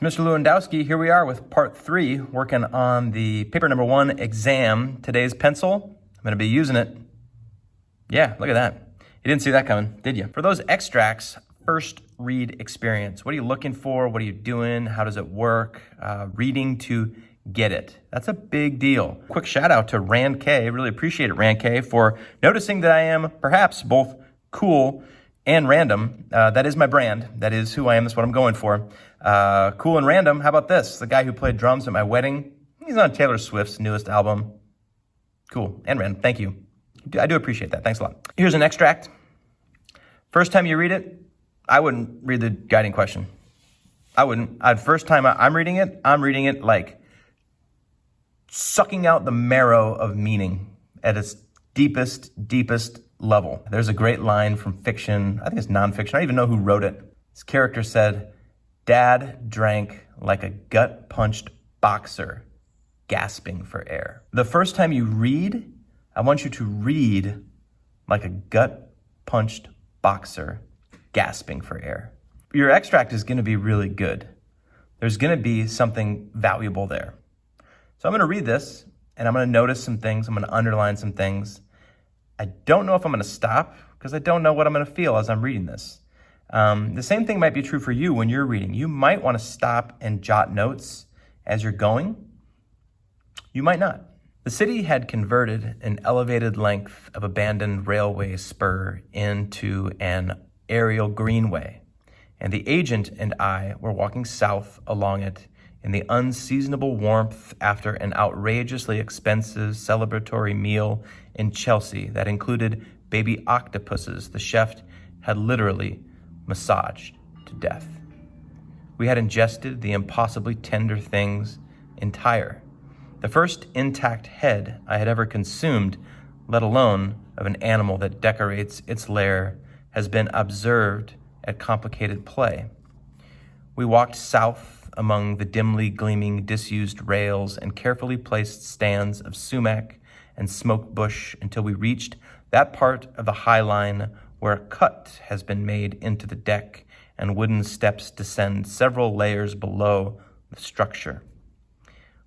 Mr. Lewandowski, here we are with part 3, working on the paper number 1 exam. Today's pencil, I'm going to be using it. Yeah, look at that. You didn't see that coming, did you? For those extracts, first read experience. What are you looking for? What are you doing? How does it work? Reading to get it. That's a big deal. Quick shout out to Rand K. Really appreciate it, Rand K, for noticing that I am perhaps both cool and random. That is my brand. That is who I am. That's what I'm going for. Cool and random. How about this? The guy who played drums at my wedding. He's on Taylor Swift's newest album. Cool and random. Thank you. I do appreciate that. Thanks a lot. Here's an extract. First time you read it, I wouldn't read the guiding question. I wouldn't. First time I'm reading it like sucking out the marrow of meaning at its deepest level. There's a great line from fiction. I think it's nonfiction. I don't even know who wrote it. This character said, "Dad drank like a gut-punched boxer, gasping for air." The first time you read, I want you to read like a gut-punched boxer, gasping for air. Your extract is going to be really good. There's going to be something valuable there. So I'm going to read this, and I'm going to notice some things. I'm going to underline some things. I don't know if I'm going to stop, because I don't know what I'm going to feel as I'm reading this. The same thing might be true for you when you're reading. You might want to stop and jot notes as you're going. You might not. The city had converted an elevated length of abandoned railway spur into an aerial greenway, and the agent and I were walking south along it in the unseasonable warmth after an outrageously expensive celebratory meal in Chelsea that included baby octopuses the chef had literally massaged to death. We had ingested the impossibly tender things entire. The first intact head I had ever consumed, let alone of an animal that decorates its lair, has been observed at complicated play. We walked south among the dimly gleaming disused rails and carefully placed stands of sumac and smoke bush until we reached that part of the High Line where a cut has been made into the deck and wooden steps descend several layers below the structure.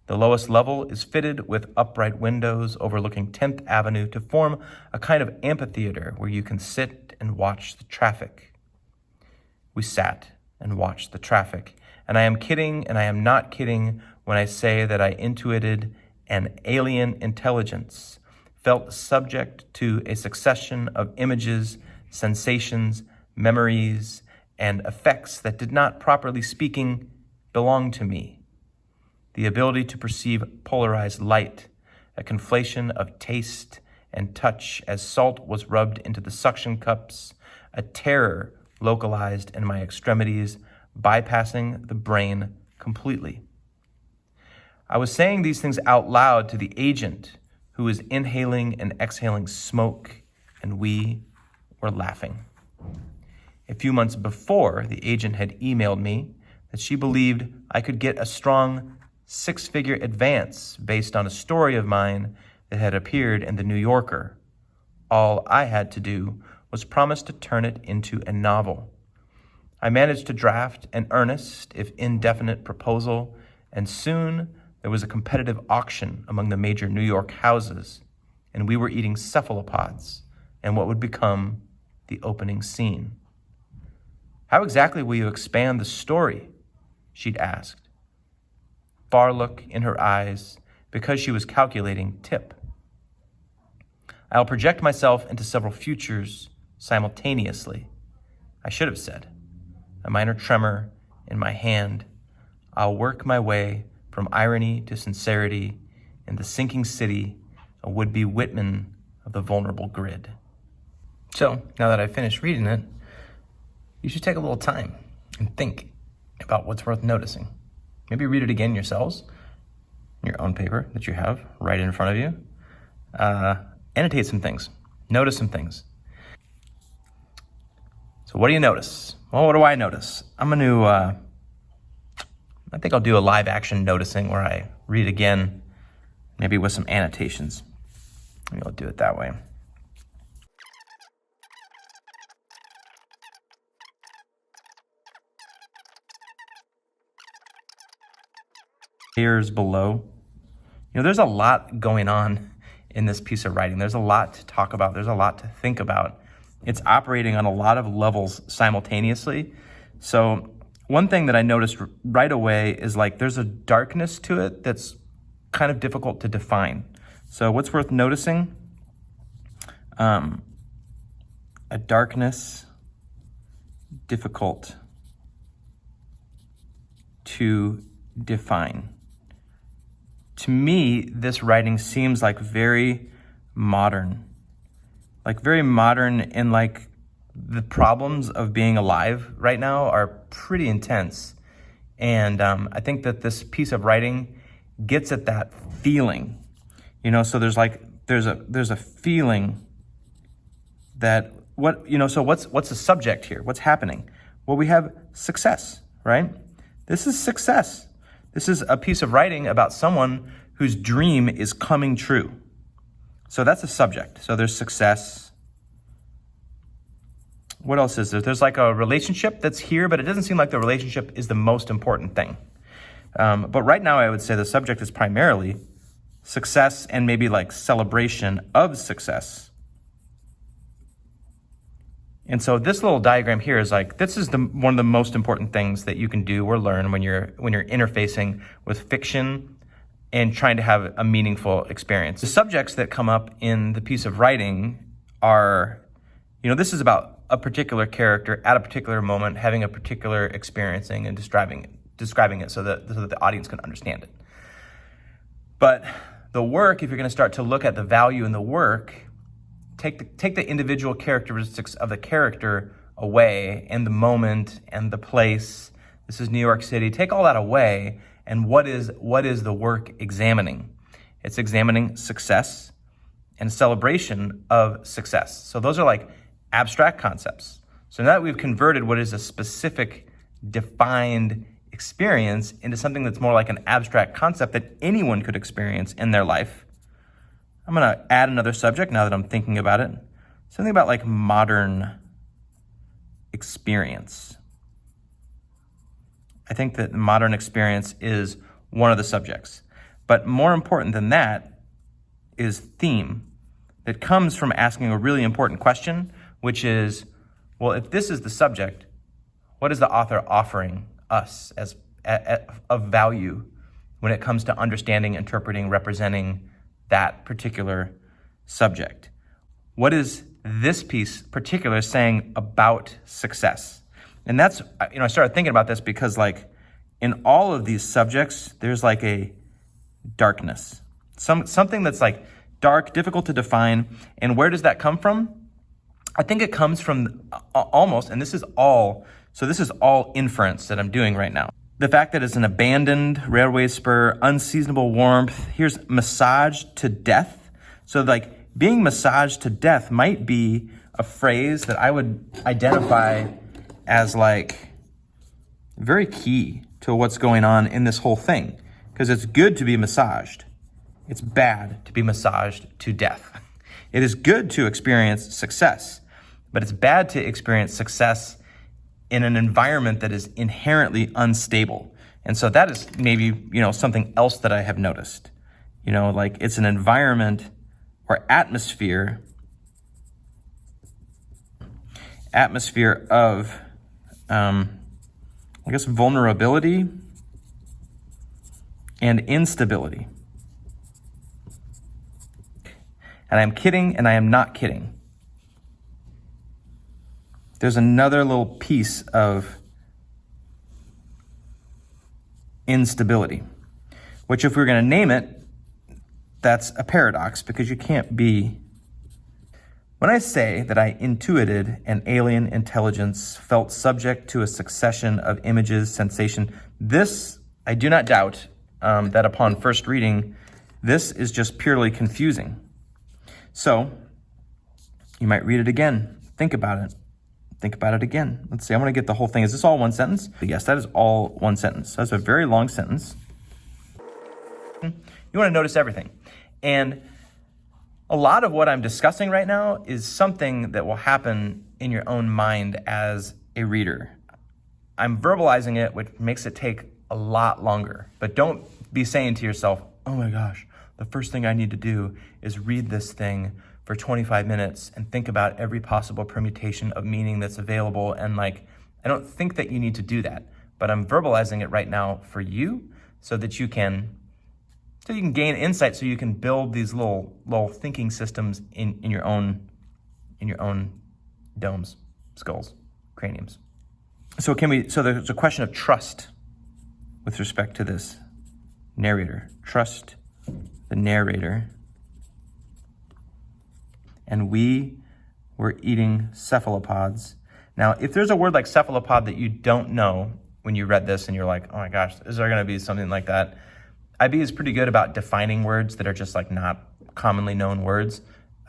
The lowest level is fitted with upright windows overlooking 10th Avenue to form a kind of amphitheater where you can sit and watch the traffic. We sat and watched the traffic, and I am kidding and I am not kidding when I say that I intuited an alien intelligence, felt subject to a succession of images, sensations, memories, and effects that did not, properly speaking, belong to me. The ability to perceive polarized light, a conflation of taste and touch as salt was rubbed into the suction cups, a terror localized in my extremities, bypassing the brain completely. I was saying these things out loud to the agent who was inhaling and exhaling smoke, and we were laughing. A few months before, the agent had emailed me that she believed I could get a strong 6-figure advance based on a story of mine that had appeared in the New Yorker. All I had to do was promise to turn it into a novel. I managed to draft an earnest, if indefinite, proposal, and soon there was a competitive auction among the major New York houses, and we were eating cephalopods and what would become the opening scene. "How exactly will you expand the story?" she'd asked. Far look in her eyes, because she was calculating tip. "I'll project myself into several futures simultaneously," I should have said, a minor tremor in my hand. "I'll work my way from irony to sincerity in the sinking city, a would-be Whitman of the vulnerable grid." So, now that I've finished reading it, you should take a little time and think about what's worth noticing. Maybe read it again yourselves, in your own paper that you have right in front of you. Annotate some things. Notice some things. So what do you notice? Well, what do I notice? I think I'll do a live action noticing where I read again, maybe with some annotations. Maybe I'll do it that way. layers below. There's a lot going on in this piece of writing. There's a lot to talk about. There's a lot to think about. It's operating on a lot of levels simultaneously. So one thing that I noticed right away is like there's a darkness to it that's kind of difficult to define. So what's worth noticing? A darkness difficult to define. To me, this writing seems like very modern. Like very modern in like the problems of being alive right now are pretty intense. And I think that this piece of writing gets at that feeling. So there's a feeling that so what's the subject here? What's happening? Well, we have success, right? This is success. This is a piece of writing about someone whose dream is coming true. So that's a subject. So there's success. What else is there? There's like a relationship that's here, but it doesn't seem like the relationship is the most important thing. But right now I would say the subject is primarily success and maybe like celebration of success. And so this little diagram here is like, this is one of the most important things that you can do or learn when you're interfacing with fiction and trying to have a meaningful experience. The subjects that come up in the piece of writing are, this is about a particular character at a particular moment having a particular experiencing and describing it so that the audience can understand it. But the work, if you're going to start to look at the value in the work, take the individual characteristics of the character away and the moment and the place. This is New York City. Take all that away, and what is the work examining? It's examining success and celebration of success. So those are like abstract concepts. So now that we've converted what is a specific defined experience into something that's more like an abstract concept that anyone could experience in their life, I'm going to add another subject now that I'm thinking about it. Something about like modern experience. I think that modern experience is one of the subjects. But more important than that is theme that comes from asking a really important question, which is, well, if this is the subject, what is the author offering us as of value when it comes to understanding, interpreting, representing that particular subject? What is this piece particular saying about success? And that's, I started thinking about this because like in all of these subjects, there's like a darkness, something that's like dark, difficult to define. And where does that come from? I think it comes from almost, and this is all inference that I'm doing right now. The fact that it's an abandoned railway spur, unseasonable warmth. Here's massaged to death. So like being massaged to death might be a phrase that I would identify as like very key to what's going on in this whole thing. Because it's good to be massaged. It's bad to be massaged to death. It is good to experience success, but it's bad to experience success in an environment that is inherently unstable. And so that is maybe, something else that I have noticed. Like it's an environment or atmosphere of, vulnerability and instability. And I'm kidding and I am not kidding. There's another little piece of instability, which if we're going to name it, that's a paradox because you can't be. When I say that I intuited an alien intelligence felt subject to a succession of images, sensation, this, I do not doubt that upon first reading, this is just purely confusing. So you might read it again. Think about it. Think about it again. Let's see, I want to get the whole thing. Is this all one sentence? Yes, that is all one sentence. That's a very long sentence. You want to notice everything. And a lot of what I'm discussing right now is something that will happen in your own mind as a reader. I'm verbalizing it, which makes it take a lot longer. But don't be saying to yourself, oh my gosh, the first thing I need to do is read this thing for 25 minutes and think about every possible permutation of meaning that's available. And like, I don't think that you need to do that, but I'm verbalizing it right now for you so that you can gain insight, so you can build these little thinking systems in your own domes, skulls, craniums. So there's a question of trust with respect to this narrator. Trust the narrator. And we were eating cephalopods. Now, if there's a word like cephalopod that you don't know when you read this and you're like, oh my gosh, is there gonna be something like that? IB is pretty good about defining words that are just like not commonly known words.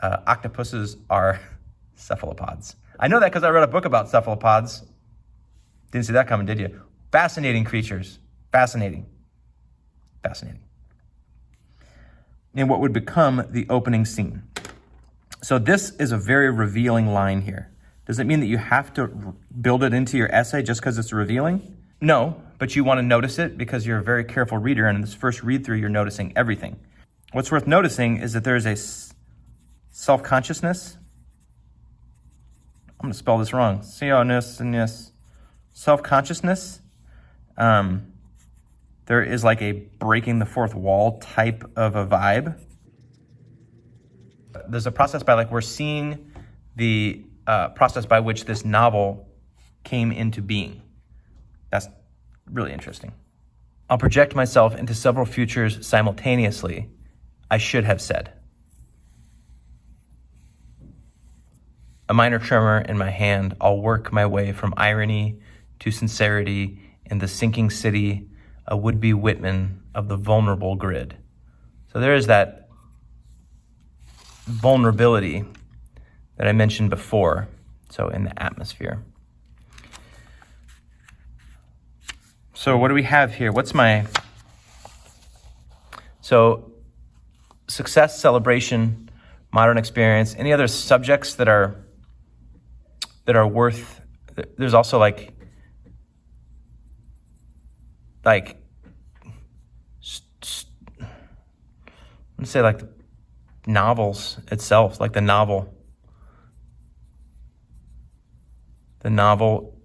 Octopuses are cephalopods. I know that because I read a book about cephalopods. Didn't see that coming, did you? Fascinating creatures. Fascinating. In what would become the opening scene. So this is a very revealing line here. Does it mean that you have to build it into your essay just because it's revealing? No, but you want to notice it because you're a very careful reader, and in this first read through, you're noticing everything. What's worth noticing is that there is a self-consciousness. I'm going to spell this wrong. Self-consciousness. There is like a breaking the fourth wall type of a vibe. There's a process by we're seeing the process by which this novel came into being. That's really interesting. I'll project myself into several futures simultaneously, I should have said. A minor tremor in my hand, I'll work my way from irony to sincerity in the sinking city, a would-be Whitman of the vulnerable grid. So there is that vulnerability that I mentioned before, so in the atmosphere. So what do we have here? So success, celebration, modern experience, any other subjects that are worth, there's also like let's say like the novels itself, like the novel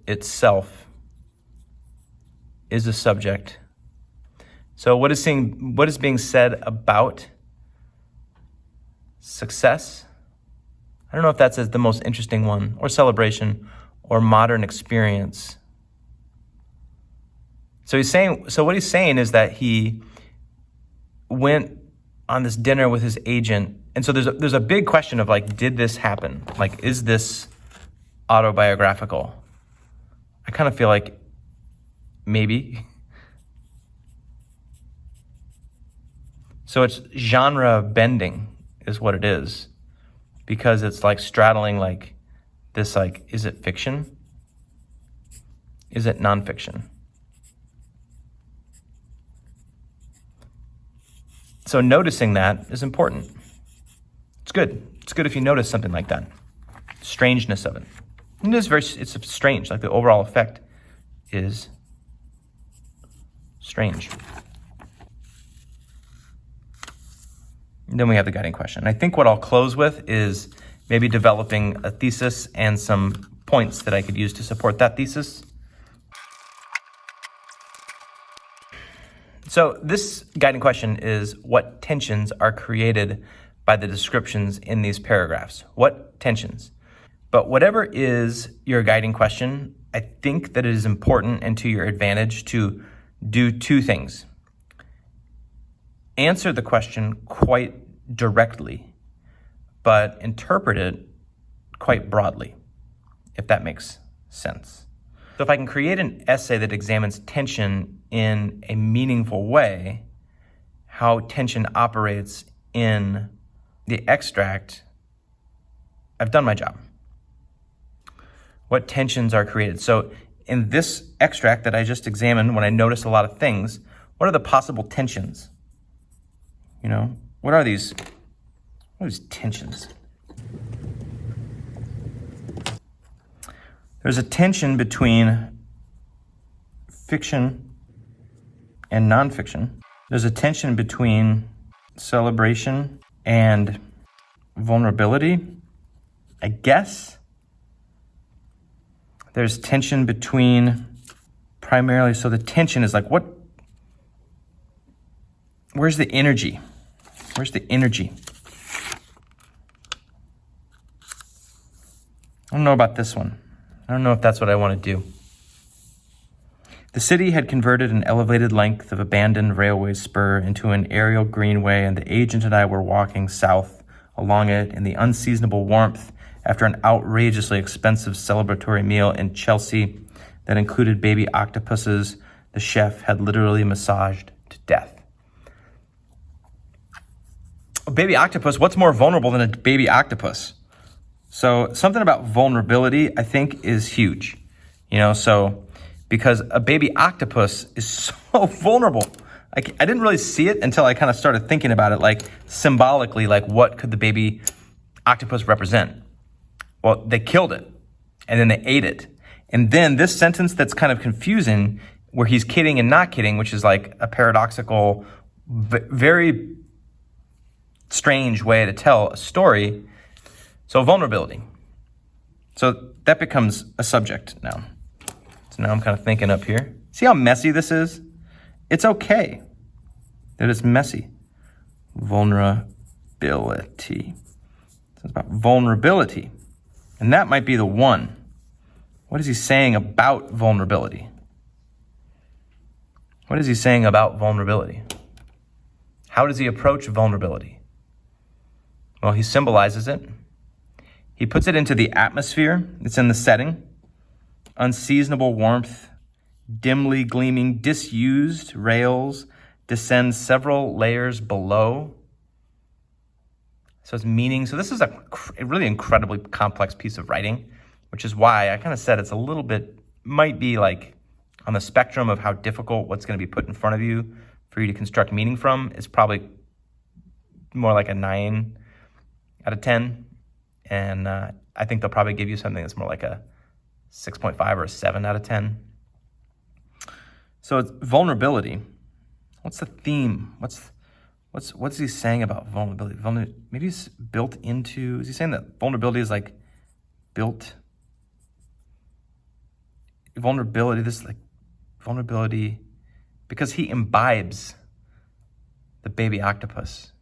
itself is a subject. So what is being said about success? I don't know if that's the most interesting one, or celebration, or modern experience. So what he's saying is that he went on this dinner with his agent, and so there's a big question of like, did this happen? Like, is this autobiographical? I kind of feel like maybe. So it's genre bending is what it is, because it's like straddling like this, like, is it fiction? Is it nonfiction? So noticing that is important. It's good. It's good if you notice something like that. Strangeness of it. And it's strange, like the overall effect is strange. And then we have the guiding question. I think what I'll close with is maybe developing a thesis and some points that I could use to support that thesis. So this guiding question is, what tensions are created by the descriptions in these paragraphs? What tensions? But whatever is your guiding question, I think that it is important and to your advantage to do two things. Answer the question quite directly, but interpret it quite broadly, if that makes sense. So if I can create an essay that examines tension in a meaningful way, how tension operates in the extract, I've done my job. What tensions are created? So in this extract that I just examined, when I noticed a lot of things, what are the possible tensions? What are these tensions? There's a tension between fiction and nonfiction. There's a tension between celebration and vulnerability, I guess. There's tension between primarily, so the tension is like where's the energy? Where's the energy? I don't know about this one. I don't know if that's what I want to do. The city had converted an elevated length of abandoned railway spur into an aerial greenway, and the agent and I were walking south along it in the unseasonable warmth after an outrageously expensive celebratory meal in Chelsea that included baby octopuses the chef had literally massaged to death. A baby octopus, what's more vulnerable than a baby octopus? So something about vulnerability, I think, is huge. Because a baby octopus is so vulnerable. I didn't really see it until I kind of started thinking about it, like symbolically, like what could the baby octopus represent? Well, they killed it, and then they ate it. And then this sentence that's kind of confusing, where he's kidding and not kidding, which is like a paradoxical, very strange way to tell a story. So vulnerability. So that becomes a subject now. So now I'm kind of thinking up here. See how messy this is? It's okay that it's messy. Vulnerability. So it's about vulnerability. And that might be the one. What is he saying about vulnerability? What is he saying about vulnerability? How does he approach vulnerability? Well, he symbolizes it. He puts it into the atmosphere. It's in the setting. Unseasonable warmth, dimly gleaming, disused rails descend several layers below. So it's meaning. So this is a really incredibly complex piece of writing, which is why I kind of said it's a little bit, might be like on the spectrum of how difficult what's going to be put in front of you for you to construct meaning from is probably more like a 9 out of 10. And I think they'll probably give you something that's more like a 6.5 or a 7 out of 10. So it's vulnerability. What's the theme? What's he saying about vulnerability? Maybe it's built into, is he saying that vulnerability is like built? Vulnerability, this is like vulnerability, because he imbibes the baby octopus.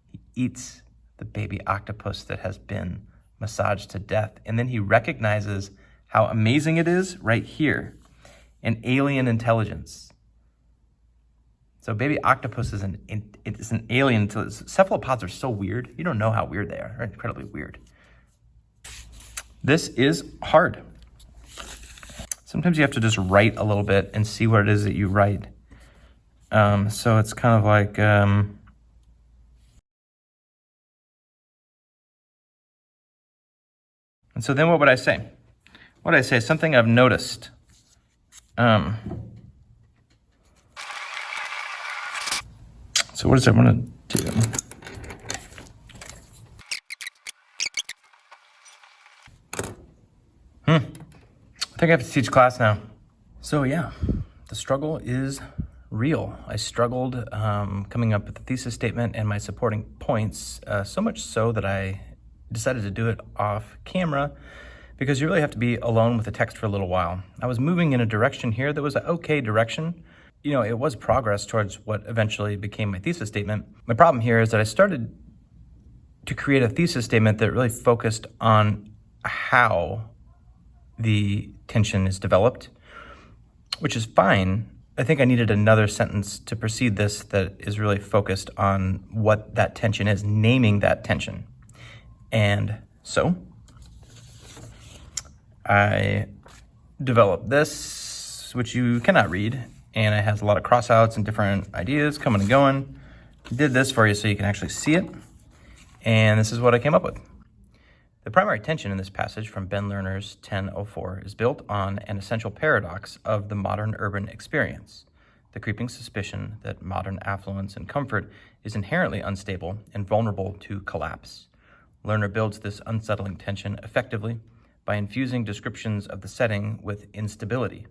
He eats the baby octopus that has been massaged to death. And then he recognizes how amazing it is right here. An alien intelligence. So baby octopus is an alien intelligence. Cephalopods are so weird. You don't know how weird they are. They're incredibly weird. This is hard. Sometimes you have to just write a little bit and see what it is that you write. So it's kind of like... and so then what would I say? What would I say? Something I've noticed. So what does I want to do? I think I have to teach class now. So yeah, the struggle is real. I struggled coming up with the thesis statement and my supporting points, so much so that I decided to do it off camera because you really have to be alone with the text for a little while. I was moving in a direction here that was an okay direction. It was progress towards what eventually became my thesis statement. My problem here is that I started to create a thesis statement that really focused on how the tension is developed, which is fine. I think I needed another sentence to precede this that is really focused on what that tension is, naming that tension. And so I developed this, which you cannot read, and it has a lot of crossouts and different ideas coming and going. I did this for you so you can actually see it, and this is what I came up with. The primary tension in this passage from Ben Lerner's 1004 is built on an essential paradox of the modern urban experience, the creeping suspicion that modern affluence and comfort is inherently unstable and vulnerable to collapse. Lerner builds this unsettling tension effectively by infusing descriptions of the setting with instability,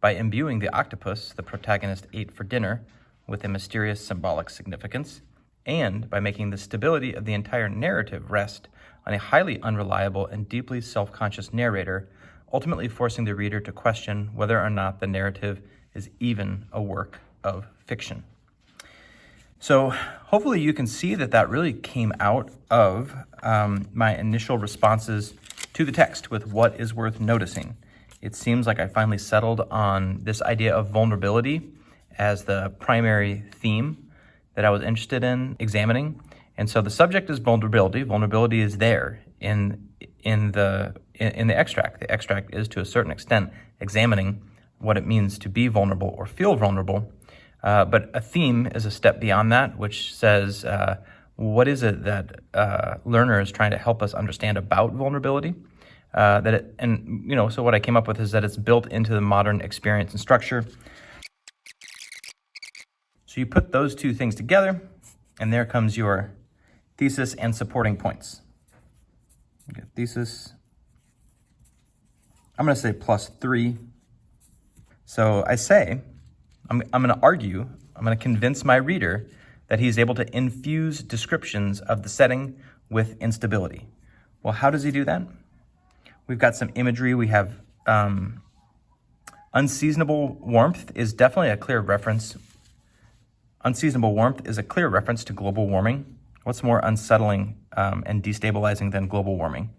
by imbuing the octopus the protagonist ate for dinner with a mysterious symbolic significance, and by making the stability of the entire narrative rest on a highly unreliable and deeply self-conscious narrator, ultimately forcing the reader to question whether or not the narrative is even a work of fiction. So hopefully you can see that that really came out of my initial responses to the text with what is worth noticing. It seems like I finally settled on this idea of vulnerability as the primary theme that I was interested in examining. And so the subject is vulnerability. Vulnerability is there in the extract. The extract is, to a certain extent, examining what it means to be vulnerable or feel vulnerable. But a theme is a step beyond that, which says, what is it that learner is trying to help us understand about vulnerability? So what I came up with is that it's built into the modern experience and structure. So you put those two things together, and there comes your thesis and supporting points. Okay, thesis, I'm going to say +3. So I say, I'm going to argue, I'm going to convince my reader that he's able to infuse descriptions of the setting with instability. Well, how does he do that? We've got some imagery. We have unseasonable warmth is definitely a clear reference. Unseasonable warmth is a clear reference to global warming. What's more unsettling and destabilizing than global warming?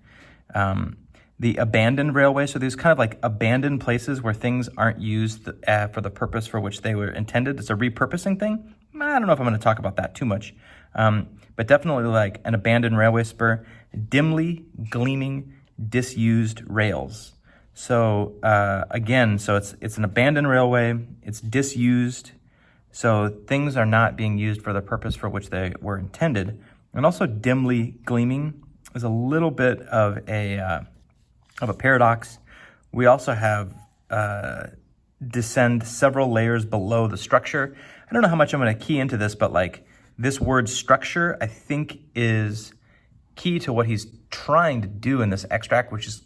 The abandoned railway, so these kind of like abandoned places where things aren't used for the purpose for which they were intended. It's a repurposing thing. I don't know if I'm going to talk about that too much, but definitely like an abandoned railway spur, dimly gleaming, disused rails. So again, so it's an abandoned railway, it's disused, so things are not being used for the purpose for which they were intended. And also dimly gleaming is a little bit of a paradox. We also have descend several layers below the structure. I don't know how much I'm going to key into this, but like this word structure, I think is key to what he's trying to do in this extract, which is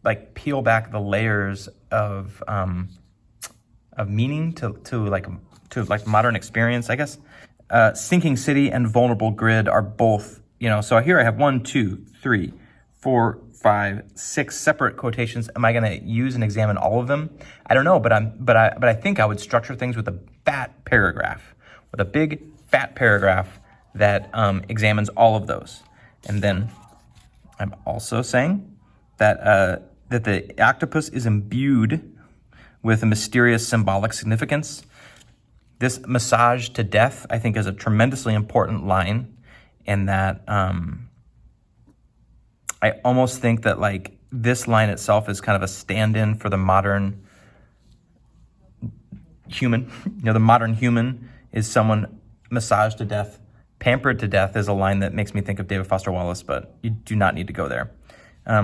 like peel back the layers of meaning to modern experience, I guess. Sinking city and vulnerable grid are both, so here I have 1, 2, 3, 4, 5, 6 separate quotations. Am I going to use and examine all of them? I don't know, but I think I would structure things with a fat paragraph, with a big fat paragraph that examines all of those. And then I'm also saying that the octopus is imbued with a mysterious symbolic significance. This massage to death, I think, is a tremendously important line, in that I almost think that like this line itself is kind of a stand-in for the modern human. The modern human is someone massaged to death. Pampered to death is a line that makes me think of David Foster Wallace, but you do not need to go there.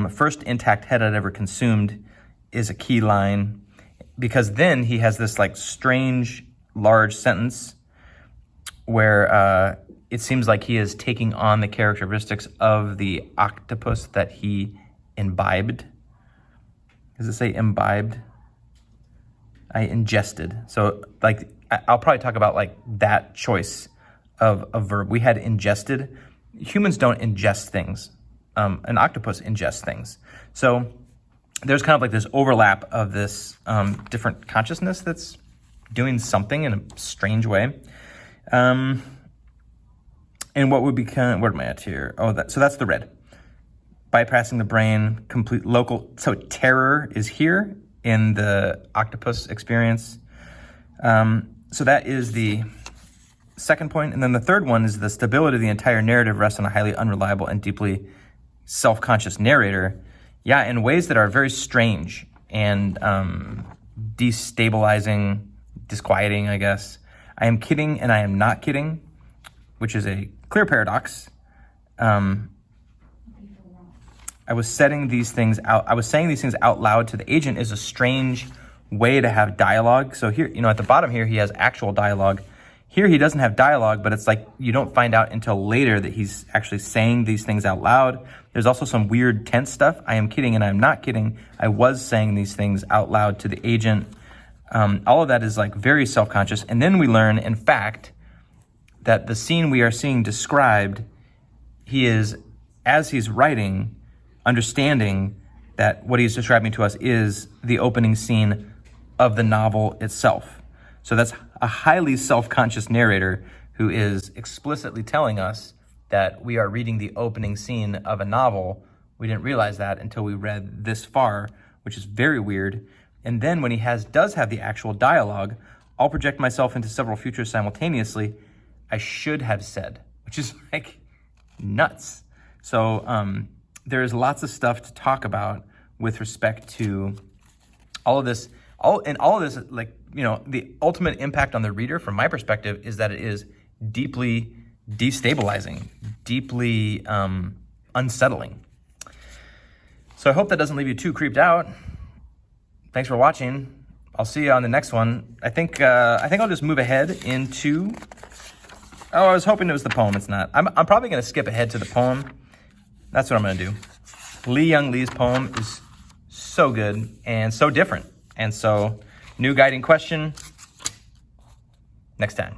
First intact head I'd ever consumed is a key line, because then he has this like strange large sentence where it seems like he is taking on the characteristics of the octopus that he imbibed. Does it say imbibed? I ingested. So like I'll probably talk about like that choice of a verb. We had ingested. Humans don't ingest things. An octopus ingests things. So there's kind of like this overlap of this different consciousness that's doing something in a strange way. And what would be where am I at here? So that's the red. Bypassing the brain, complete local. So terror is here in the octopus experience. So that is the second point. And then the third one is the stability of the entire narrative rests on a highly unreliable and deeply self-conscious narrator. Yeah, in ways that are very strange and destabilizing, disquieting, I guess. I am kidding and I am not kidding, which is a clear paradox. I was saying these things out loud to the agent is a strange way to have dialogue. So here, at the bottom here, he has actual dialogue. Here he doesn't have dialogue, but it's like you don't find out until later that he's actually saying these things out loud. There's also some weird tense stuff. I am kidding and I'm not kidding. I was saying these things out loud to the agent. All of that is like very self-conscious. And then we learn, in fact, that the scene we are seeing described, he is, as he's writing, understanding that what he's describing to us is the opening scene of the novel itself. So that's a highly self-conscious narrator who is explicitly telling us that we are reading the opening scene of a novel. We didn't realize that until we read this far, which is very weird. And then when he does have the actual dialogue, I'll project myself into several futures simultaneously. I should have said, which is like nuts. So there's lots of stuff to talk about with respect to all of this. All of this, like, you know, the ultimate impact on the reader from my perspective is that it is deeply destabilizing, deeply unsettling. So I hope that doesn't leave you too creeped out. Thanks for watching. I'll see you on the next one. I think I'll just move ahead into. Oh, I was hoping it was the poem. It's not. I'm probably going to skip ahead to the poem. That's what I'm going to do. Lee Young Lee's poem is so good and so different. And so, new guiding question next time.